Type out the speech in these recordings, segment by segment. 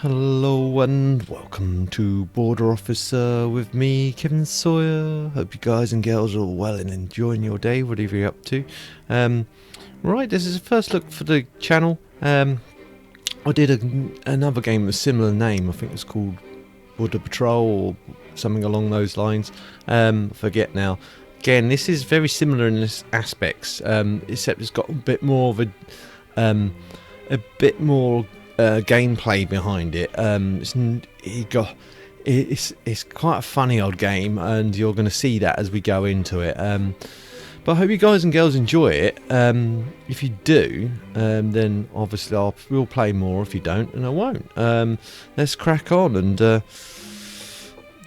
Hello and welcome to Border Officer with me, Kevin Sawyer. Hope you guys and girls are all well and enjoying your day, whatever you're up to. Right, this is the first look for the channel. I did another game with a similar name. I think it's called Border Patrol or something along those lines. Forget now. Again, this is very similar in this aspects, except it's got a bit more of gameplay behind it. It's quite a funny old game, and you're going to see that as we go into it. But I hope you guys and girls enjoy it. If you do, then obviously we'll play more. If you don't, and I won't. Let's crack on and do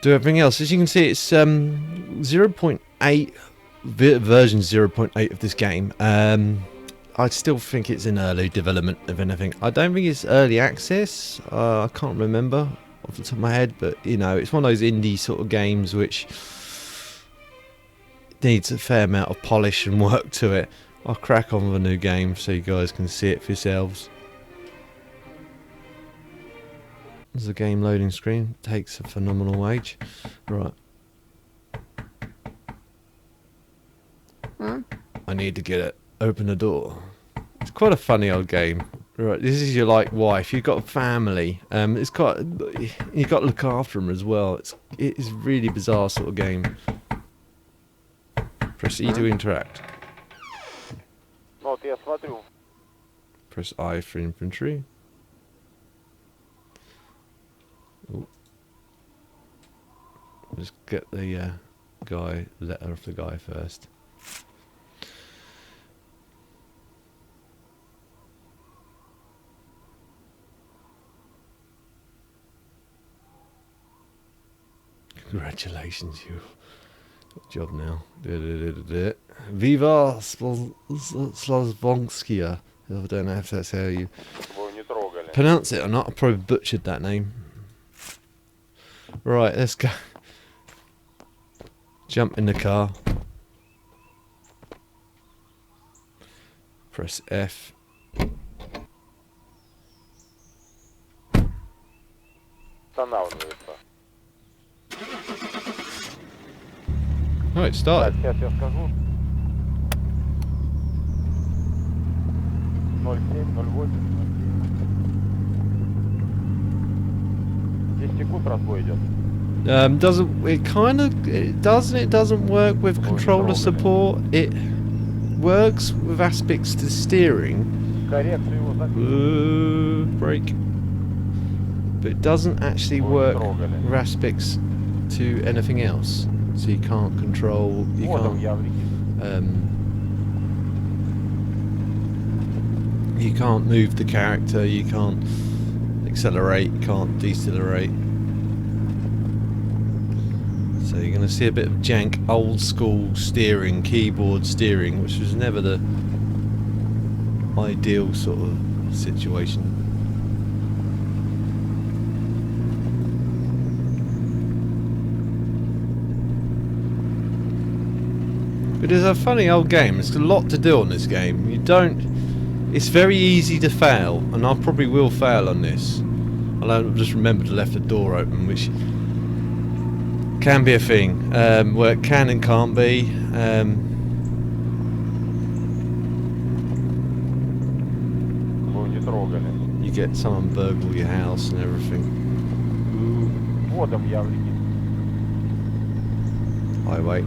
everything else. As you can see, it's 0.8 version 0.8 of this game. I still think it's in early development, if anything. I don't think it's early access. I can't remember off the top of my head, but you know, it's one of those indie sort of games which needs a fair amount of polish and work to it. I'll crack on with a new game so you guys can see it for yourselves. There's a game loading screen. Takes a phenomenal age. Right. I need to get it. Open the door. It's quite a funny old game. Right, this is your wife. You've got a family. You've got to look after them as well. It is really bizarre sort of game. Press E to interact. Press I for infantry. Ooh. Let's get the letter of the guy first. Congratulations, you got a job now. Viva Slavonskia. I don't know if that's how you pronounce it or not. I probably butchered that name. Right, let's go. Jump in the car. Press F. Oh, it started. Сейчас я скажу. 07, 08. 10 секунд разбой идет. It doesn't work with controller support. It works with aspects to steering. Коррекцию его закрыть. Brake. But it doesn't actually work with aspects to anything else. So you can't control. You can't move the character. You can't accelerate. You can't decelerate. So you're going to see a bit of jank, old school steering, keyboard steering, which was never the ideal sort of situation. But it's a funny old game. There's a lot to do on this game. It's very easy to fail, and I probably will fail on this. I'll just remember to left the door open, which can be a thing. Well, it can and can't be. You get someone burgle your house and everything. Highway.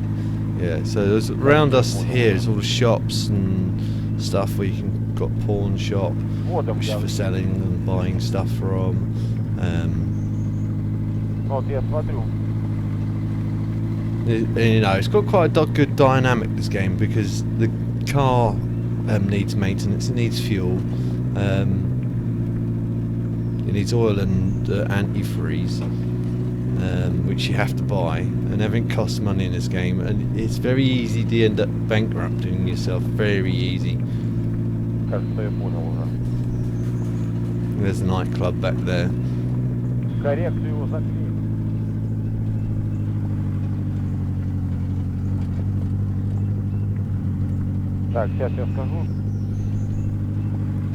Yeah, so there's, around us here is all the shops and stuff where you can got pawn shop, which is for selling and buying stuff from. You know, it's got quite a good dynamic, this game, because the car needs maintenance, it needs fuel, it needs oil and antifreeze. Which you have to buy, and everything costs money in this game, and it's very easy to end up bankrupting yourself. Very easy. There's a nightclub back there.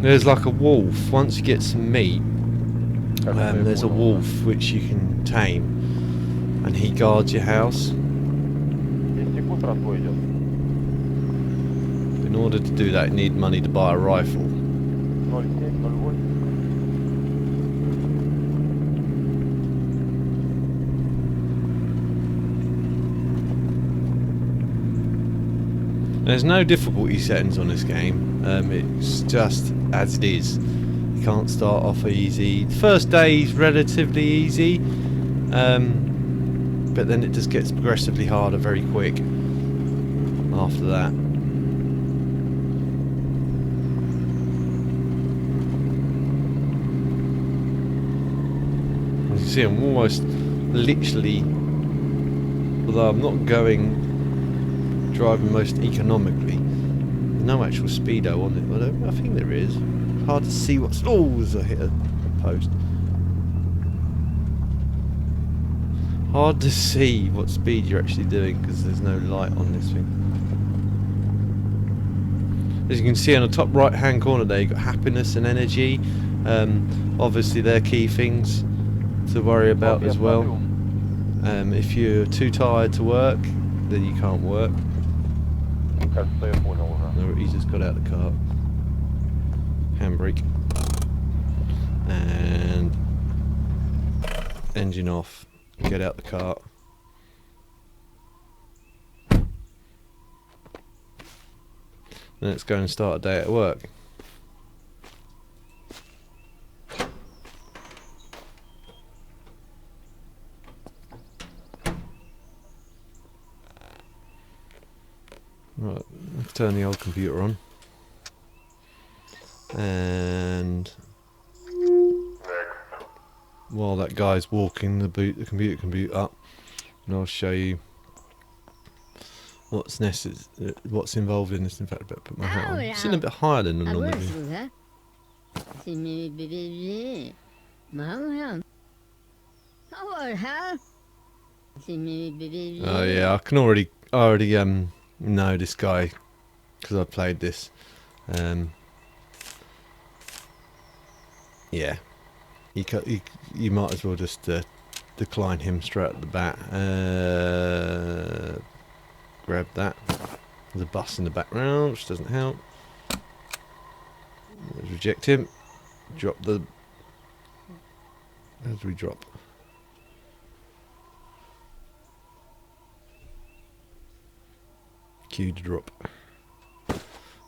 There's like a wolf. Once you get some meat, There's a wolf which you can tame, and he guards your house. 10 секунд, разбой идет. In order to do that, you need money to buy a rifle. 07, 08. There's no difficulty settings on this game. It's just as it is. You can't start off easy. The first day is relatively easy, but then it just gets progressively harder very quick after that. As you see, I'm almost literally, although I'm not driving most economically, no actual speedo on it. I think there is. Hard to see what's. Oh, as I hit a post. Hard to see what speed you're actually doing because there's no light on this thing. As you can see on the top right hand corner there, you've got happiness and energy. Obviously they're key things to worry about as well. If you're too tired to work, then you can't work. Кажется, я понял уже. No, he just got out of the car. Handbrake. And engine off. Get out the car. Let's go and start a day at work. Right, let's turn the old computer on. And while that guy's walking, the computer can boot up, and I'll show you what's what's involved in this. In fact, I better put my hat on. It's in a bit higher than the normal. Oh yeah, I already know this guy because I played this. Yeah, you might as well just decline him straight at the bat. Grab that. There's a bus in the background, which doesn't help. Let's reject him. Drop the. How do we drop? Q to drop.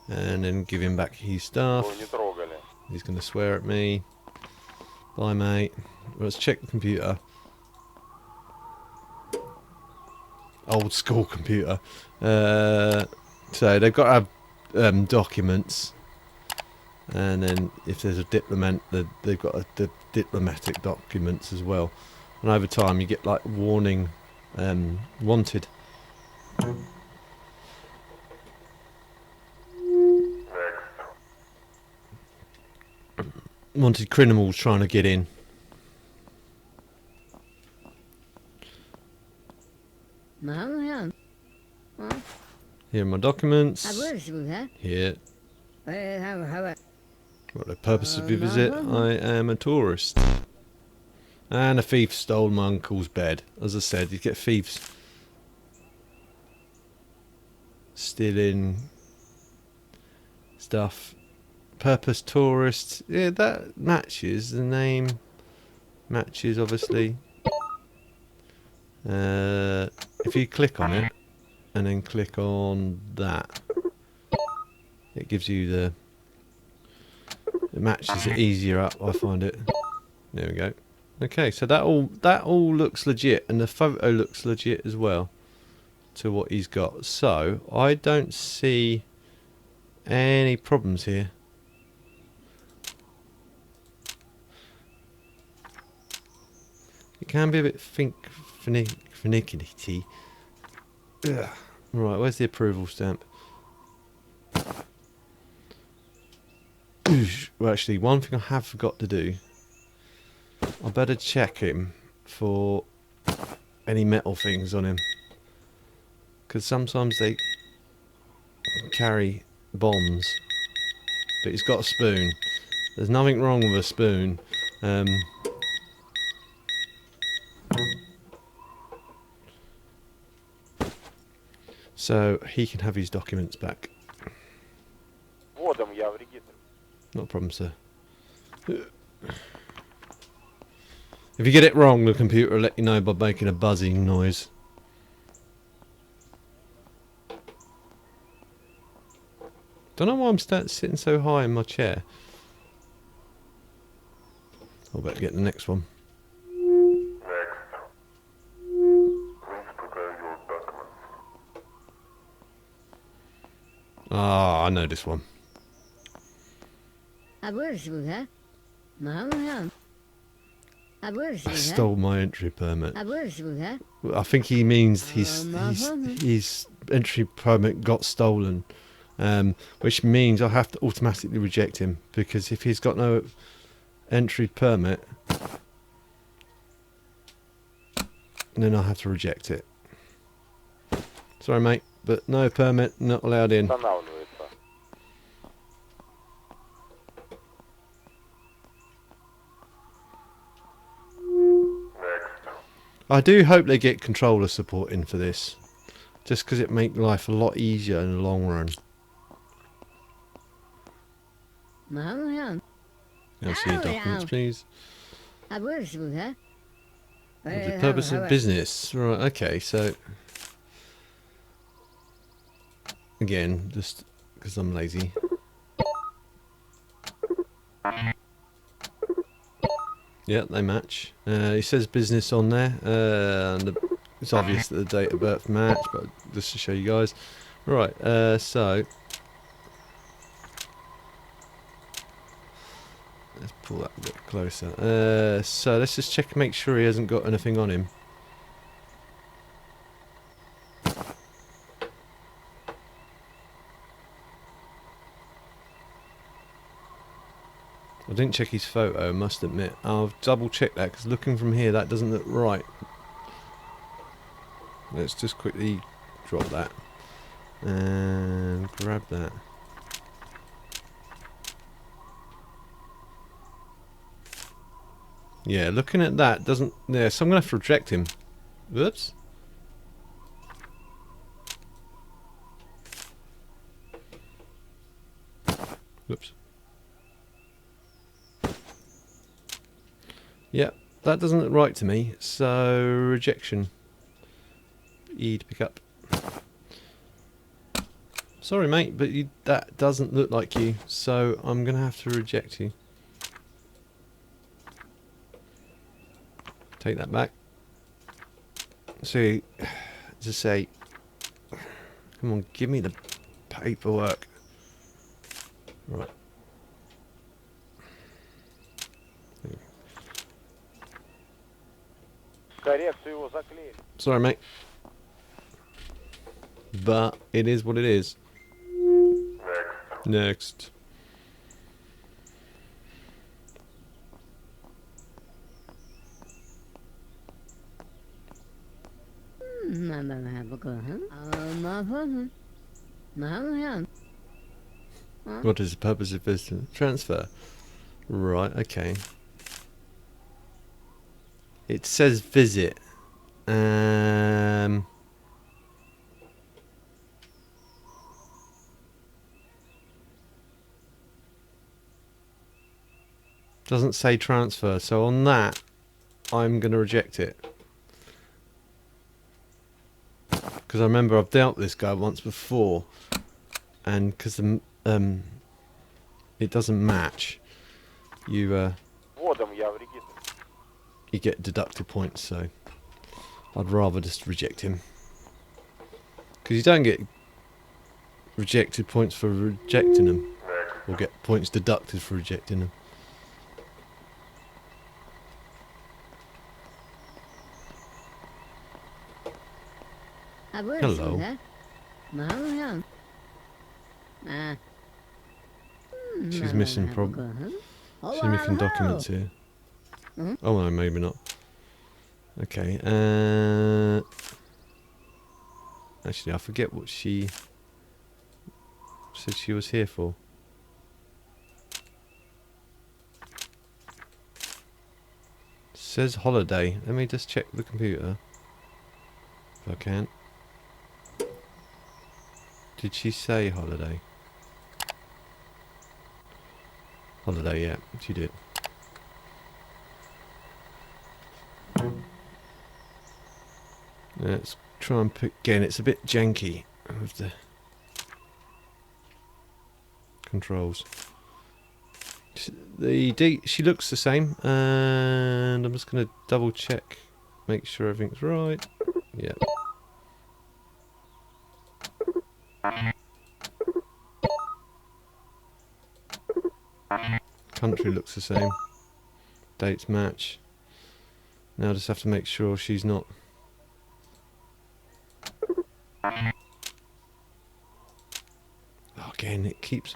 And then give him back his stuff. He's going to swear at me. Bye, mate. Let's check the computer. Old school computer. So they've got to have documents. And then if there's a diplomat, they've got the diplomatic documents as well. And over time you get like warning, wanted. Wanted criminals trying to get in. Here are my documents. Here. What the purpose of your visit? I am a tourist. And a thief stole my uncle's bed. As I said, you get thieves stealing stuff. Purpose tourist. Yeah, that matches. The name matches, obviously. If you click on it and then click on that, it gives you the. It matches it easier up. I find it. There we go. Okay, so that all looks legit, and the photo looks legit as well to what he's got. So I don't see any problems here. It can be a bit finicky. Right, where's the approval stamp? Well, actually, one thing I have forgot to do. I better check him for any metal things on him, because sometimes they carry bombs. But he's got a spoon. There's nothing wrong with a spoon. So he can have his documents back. Вводом я в регистр. Not a problem, sir. If you get it wrong, the computer will let you know by making a buzzing noise. Don't know why I'm sitting so high in my chair. I'll better get the next one. Ah, I know this one. I stole my entry permit. I think he means his entry permit got stolen, which means I have to automatically reject him, because if he's got no entry permit, then I have to reject it. Sorry, mate, but no permit, not allowed in. Останавливается. I do hope they get controller support in for this, just because it make life a lot easier in the long run. Can I see your documents, please? For the purpose of business. Right, okay, so... Again, just because I'm lazy. Yeah, they match. It says business on there, and it's obvious that the date of birth match, but just to show you guys. Right, so... Let's pull that a bit closer. So let's just check, make sure he hasn't got anything on him. I didn't check his photo, I must admit. I'll double check that, because looking from here that doesn't look right. Let's just quickly drop that and grab that. Yeah, looking at that doesn't... Yeah, so I'm going to have to reject him. Whoops. Whoops. Yeah, that doesn't look right to me, so rejection. E to pick up. Sorry, mate, but that doesn't look like you, so I'm going to have to reject you. Take that back. So, just say, come on, give me the paperwork. Right. Коррекцию его заклеили. Sorry, mate. But it is what it is. Next. What is the purpose of this transfer? Right, okay. It says visit. Doesn't say transfer, so on that, I'm going to reject it. Because I remember I've dealt with this guy once before, and because it doesn't match, you Вводом я в регистр. you get deducted points. So I'd rather just reject him, because you don't get rejected points for rejecting them, or get points deducted for rejecting them. Hello. She's missing she's missing documents here. Oh no, maybe not. Okay. Actually, I forget what she said she was here for. Says holiday. Let me just check the computer if I can. Did she say holiday? Holiday, yeah, she did. Let's try and pick again. It's a bit janky with the controls. She looks the same, and I'm just going to double check, make sure everything's right. Yeah. Country looks the same. Dates match. Now I just have to make sure she's not. Oh, again, it keeps.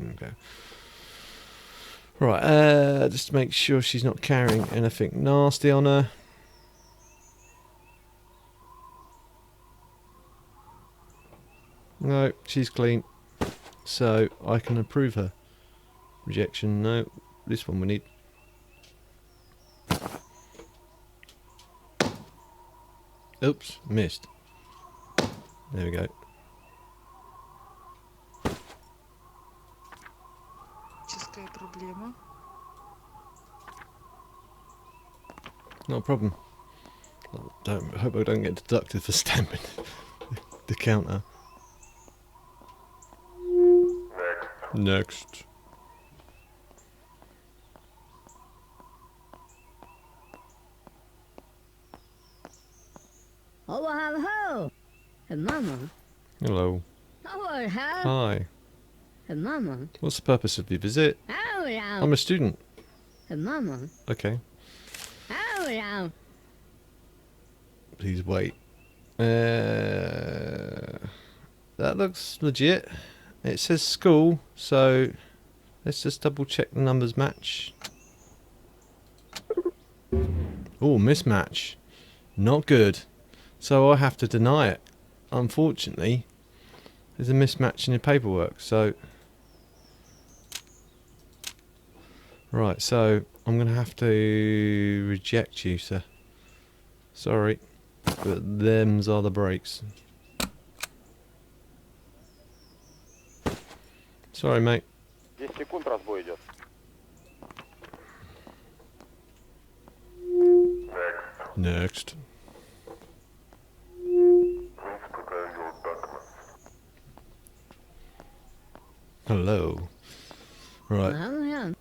Okay. Right, just to make sure she's not carrying anything nasty on her. No, she's clean. So I can approve her. Rejection, no. This one we need. Oops, missed. There we go. Техническая проблема. Not a problem. I hope I don't get deducted for stamping the counter. Next. Oh, ho, hey, Mama. Hello. Oh, how? Hi. Hey, Mama. What's the purpose of your visit? Oh, I'm a student. Hey, Mama. Okay. Oh, Please wait. That looks legit. It says school, so let's just double check the numbers match. Oh, mismatch. Not good. So I have to deny it. Unfortunately, there's a mismatch in your paperwork, so... Right, so I'm going to have to reject you, sir. Sorry, but them's are the breaks. Sorry, mate. 10 секунд, разбой идет. Next. Hello. Right. oh,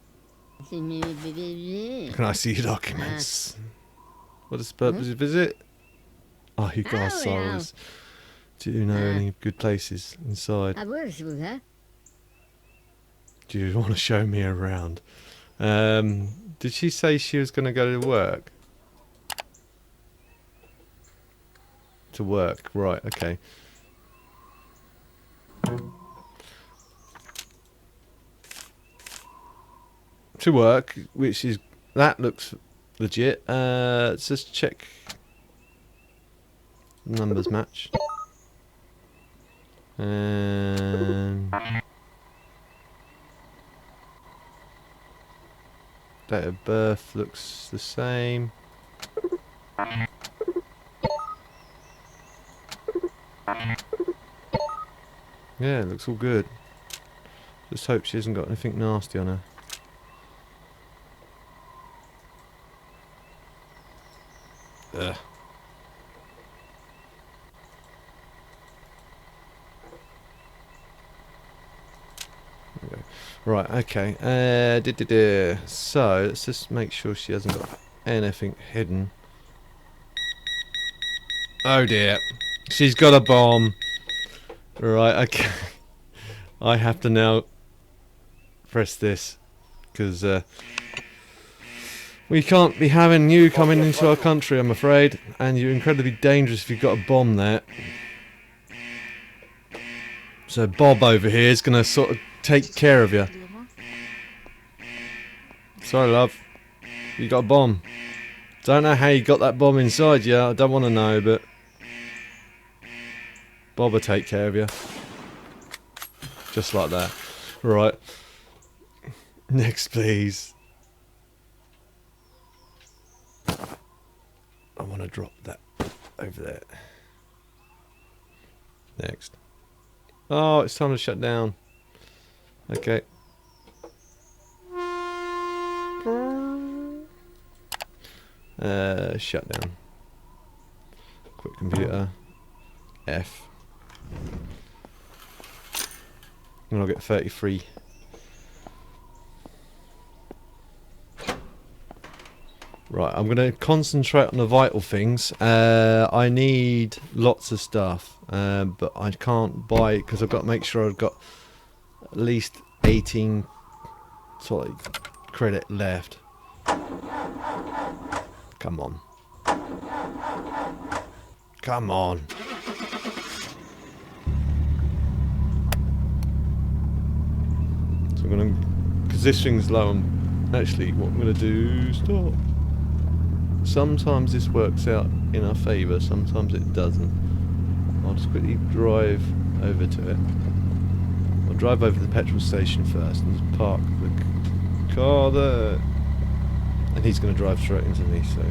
Can I see your documents? What is the purpose of your visit? Oh, you guys Oh, saw yeah. us. Do you know any good places inside? I works with her. Do you want to show me around? Did she say she was going to go to work? To work, right, okay. To work, which is... That looks legit. Let's just check... Numbers match. Date of birth looks the same. Yeah, it looks all good. Just hope she hasn't got anything nasty on her. Ugh. Okay. Right, okay. So, let's just make sure she hasn't got anything hidden. Oh dear. She's got a bomb. Right, okay. I have to now press this. Because we can't be having you coming into our country, I'm afraid. And you're incredibly dangerous if you've got a bomb there. So Bob over here is going to sort of take care of you. Проблема. Sorry, love. You got a bomb. Don't know how you got that bomb inside you. I don't want to know, but Bob will take care of you. Just like that. Right. Next, please. want to drop that over there. Next. Oh, it's time to shut down. Okay. Shut down. Quick computer. F. And I'll get 33. Right, I'm going to concentrate on the vital things. I need lots of stuff, but I can't buy it because I've got to make sure I've got at least 18 solid credit left. Come on. Come on. So I'm going to, because this thing's low, actually what I'm going to do, stop. Sometimes this works out in our favour, sometimes it doesn't. I'll just quickly drive over to it. I'll drive over to the petrol station first and just park the car there. And he's going to drive straight into me, so...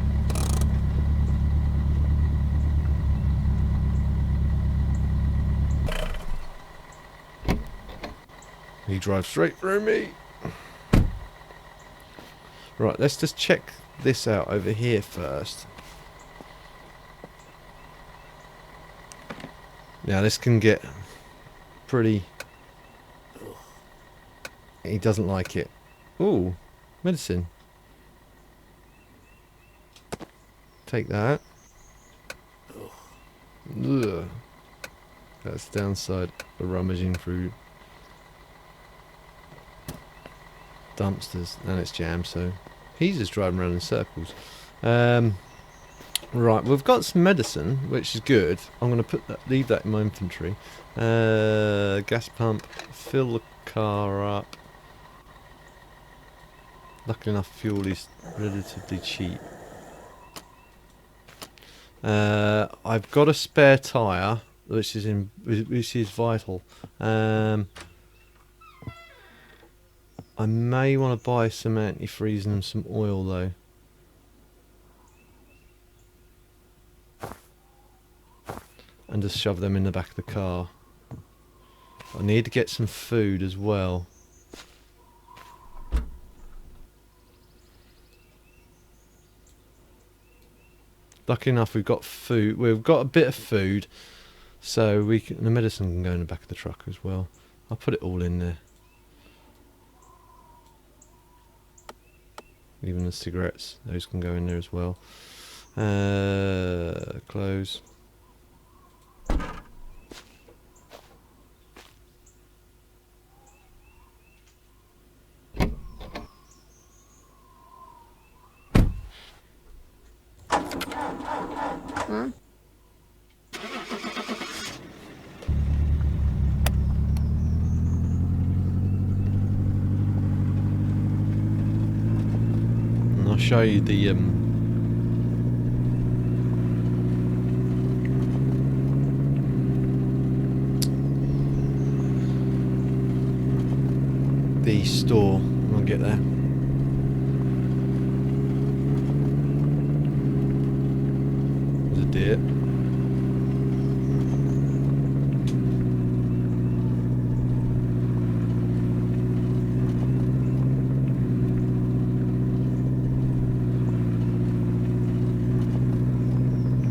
He drives straight through me. Right, let's just check this out over here first. Now this can get pretty... He doesn't like it. Ooh, medicine. Take that. Ugh. That's the downside of rummaging through dumpsters, and it's jammed, so he's just driving around in circles. Right, we've got some medicine, which is good. I'm going to leave that in my inventory. Gas pump, fill the car up. Luckily enough, fuel is relatively cheap. I've got a spare tyre, which is vital. I may want to buy some antifreeze and some oil though. And just shove them in the back of the car. I need to get some food as well. Lucky enough we've got food. We've got a bit of food. So the medicine can go in the back of the truck as well. I'll put it all in there. Even the cigarettes, those can go in there as well. Close. Huh? I'll show you the store when I get there. There's a deer.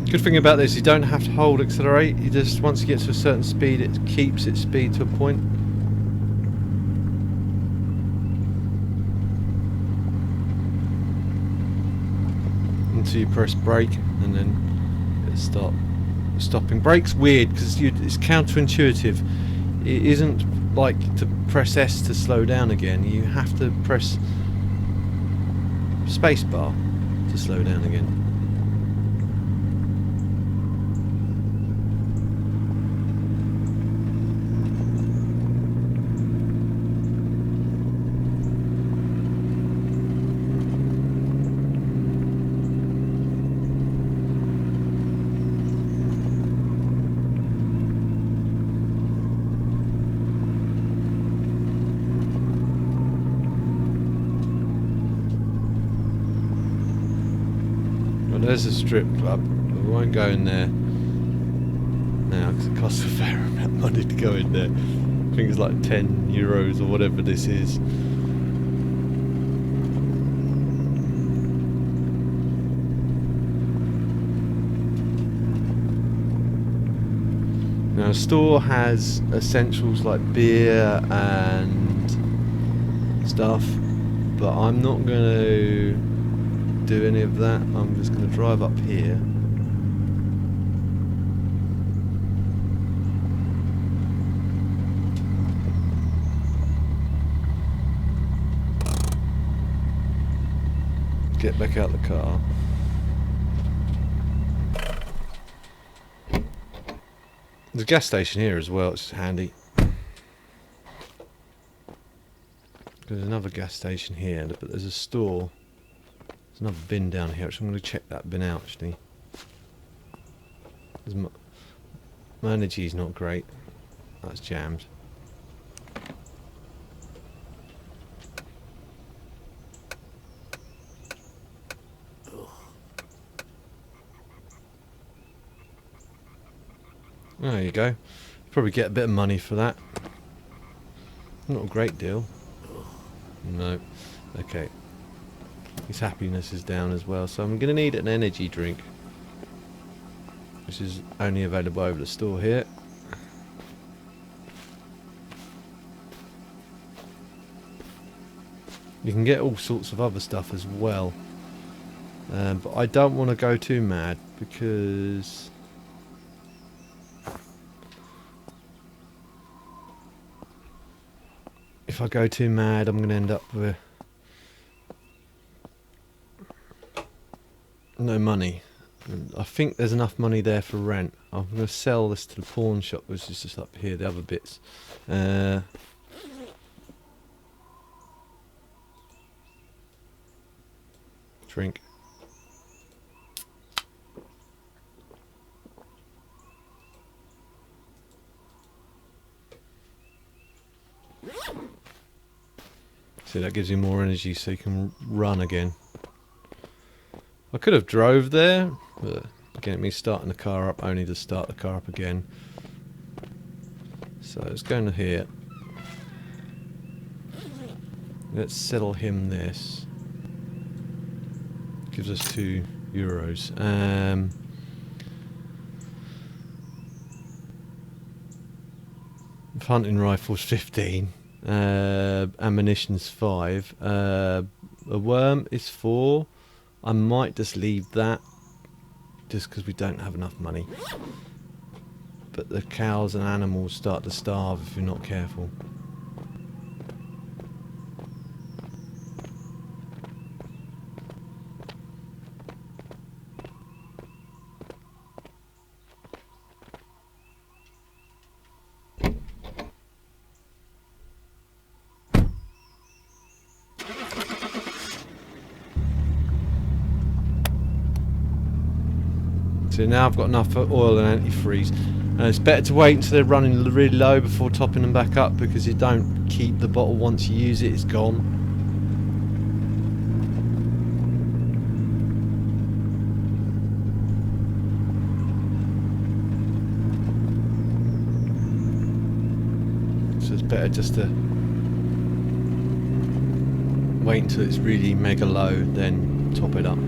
Good thing about this, you don't have to hold accelerate. You just, once you get to a certain speed, it keeps its speed to a point. Until you press brake and then it stop. Stopping. Brake's weird because it's counterintuitive. It isn't like to press S to slow down again. You have to press spacebar to slow down again. There's a strip club. We won't go in there now because it costs a fair amount of money to go in there. I think it's like 10 euros or whatever this is. Now, a store has essentials like beer and stuff, but I'm not going to do any of that. I'm just going to drive up here. Get back out the car. There's a gas station here as well, it's handy. There's another gas station here, but there's a store. There's another bin down here, actually I'm going to check that bin out actually. My energy is not great. That's jammed. There you go. Probably get a bit of money for that. Not a great deal. No. Okay. His happiness is down as well, so I'm going to need an energy drink, which is only available over the store here. You can get all sorts of other stuff as well, but I don't want to go too mad because if I go too mad, I'm going to end up with no money. And I think there's enough money there for rent. I'm going to sell this to the pawn shop, which is just up here, the other bits. Drink. See, that gives you more energy so you can run again. I could have drove there, but again, me starting the car up only to start the car up again. So let's go into here. Let's settle him this. Gives us €2. Hunting rifles 15. Ammunition's 5. A worm is 4. I might just leave that just because we don't have enough money. But the cows and animals start to starve if you're not careful. So now I've got enough oil and antifreeze. It's better to wait until they're running really low before topping them back up, because you don't keep the bottle once you use it, it's gone. So it's better just to wait until it's really mega low, then top it up.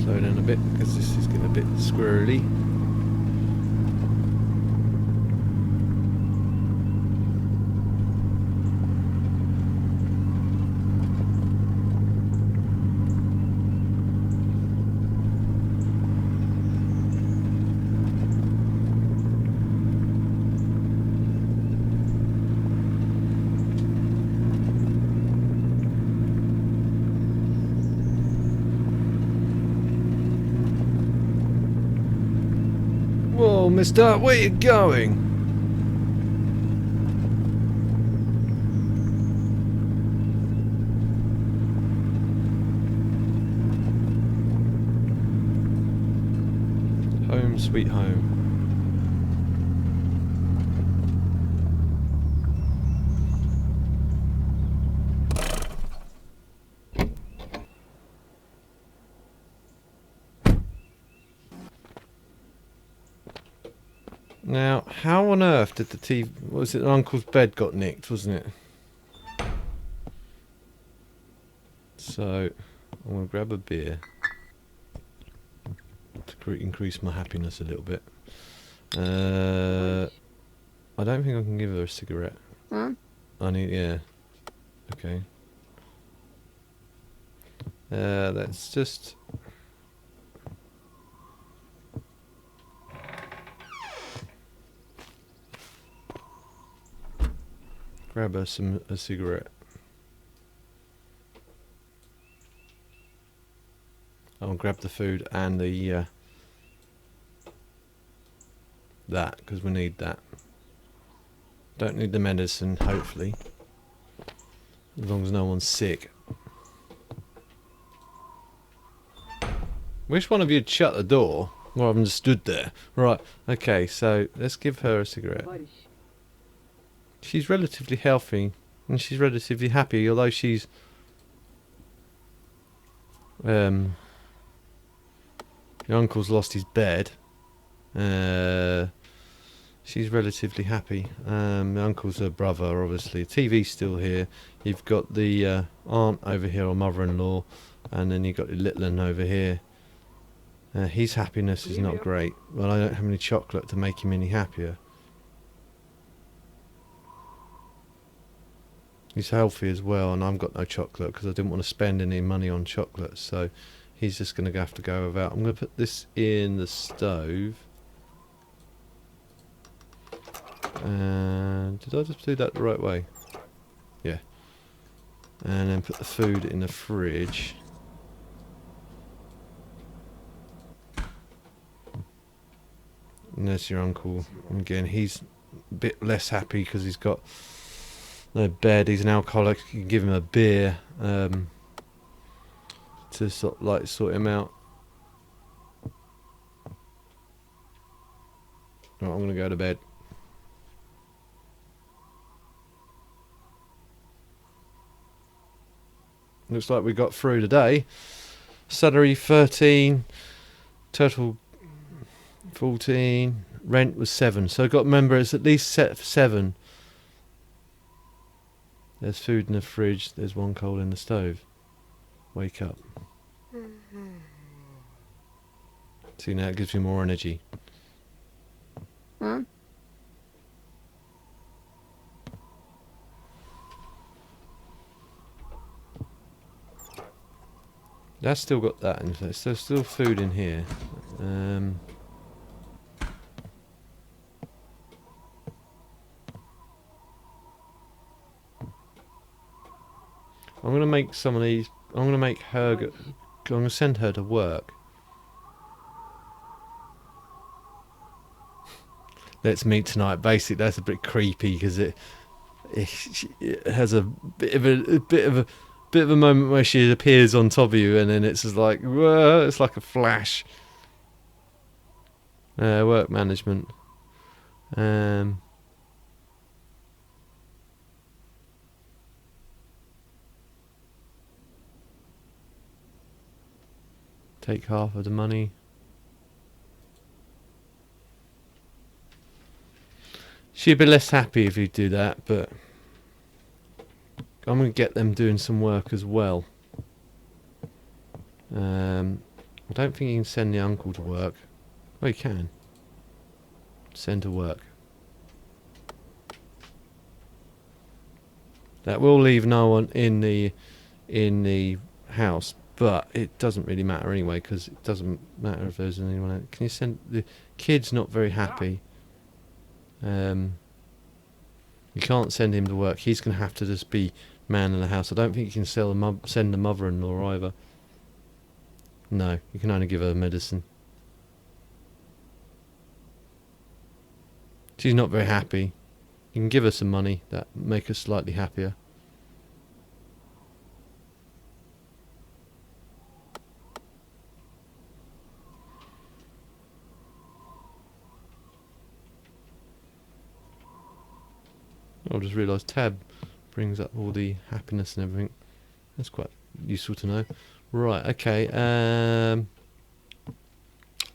Slow down a bit because this is getting a bit squirrely. Whoa, mister, where you going? Home sweet home. Now, how on earth did the TV... What was it? Uncle's bed got nicked, wasn't it? So, I'm going to grab a beer to increase my happiness a little bit. I don't think I can give her a cigarette. Huh? I need... Yeah. Okay. Let's just... grab her a cigarette. I'll grab the food and the that, because we need that. Don't need the medicine, hopefully, as long as no one's sick. Wish one of you'd shut the door rather than just stood there. Right, okay, so let's give her a cigarette. She's relatively healthy and she's relatively happy, although she's your uncle's lost his bed. She's relatively happy. My uncle's her brother, obviously. TV's still here. You've got the aunt over here, or mother-in-law, and then you've got your little one over here. His happiness is not great. Well, I don't have any chocolate to make him any happier. He's healthy as well, and I've got no chocolate because I didn't want to spend any money on chocolate, so he's just going to have to go without. I'm going to put this in the stove. And did I just do that the right way? Yeah. And then put the food in the fridge. And there's your uncle. And again, he's a bit less happy because he's got no bed. He's an alcoholic. You can give him a beer to sort him out. Right, I'm going to go to bed. Looks like we got through today. Salary 13, total 14, rent was 7. So I've got to remember it's at least set for 7. There's food in the fridge, there's one coal in the stove. Wake up. See, now it gives you more energy. Huh? That's still got that in there. There's still food in here. I'm going to make some of these. I'm going to make her. I'm going to send her to work. Let's meet tonight. Basically, that's a bit creepy because it has a bit of a moment where she appears on top of you, and then it's just like, whoa, it's like a flash. Work management. Take half of the money. She'd be less happy if you do that, but I'm going to get them doing some work as well. I don't think you can send the uncle to work. Oh, you can. Send to work. That will leave no one in the house, but it doesn't really matter anyway, because it doesn't matter if there's anyone else. Can you send... The kid's not very happy. You can't send him to work. He's going to have to just be man in the house. I don't think you can send the mother-in-law either. No, you can only give her medicine. She's not very happy. You can give her some money that make her slightly happier. I just realised tab brings up all the happiness and everything. That's quite useful to know. Right, okay.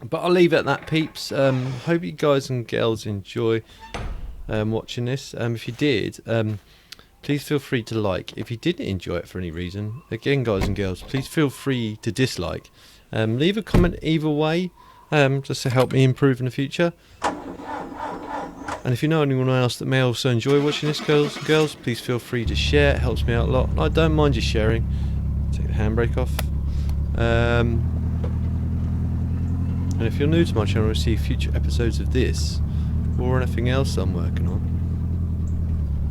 But I'll leave it at that, peeps. Hope you guys and girls enjoy watching this. If you did, please feel free to like. If you didn't enjoy it for any reason, again, guys and girls, please feel free to dislike. Leave a comment either way, just to help me improve in the future. And if you know anyone else that may also enjoy watching this, girls, please feel free to share. It helps me out a lot. I don't mind you sharing. Take the handbrake off. And if you're new to my channel and receive future episodes of this or anything else I'm working on,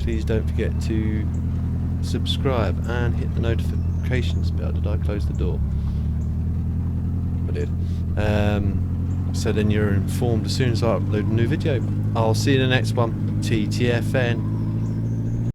please don't forget to subscribe and hit the notifications bell. Did I close the door? I did. So then you're informed as soon as I upload a new video. I'll see you in the next one. TTFN.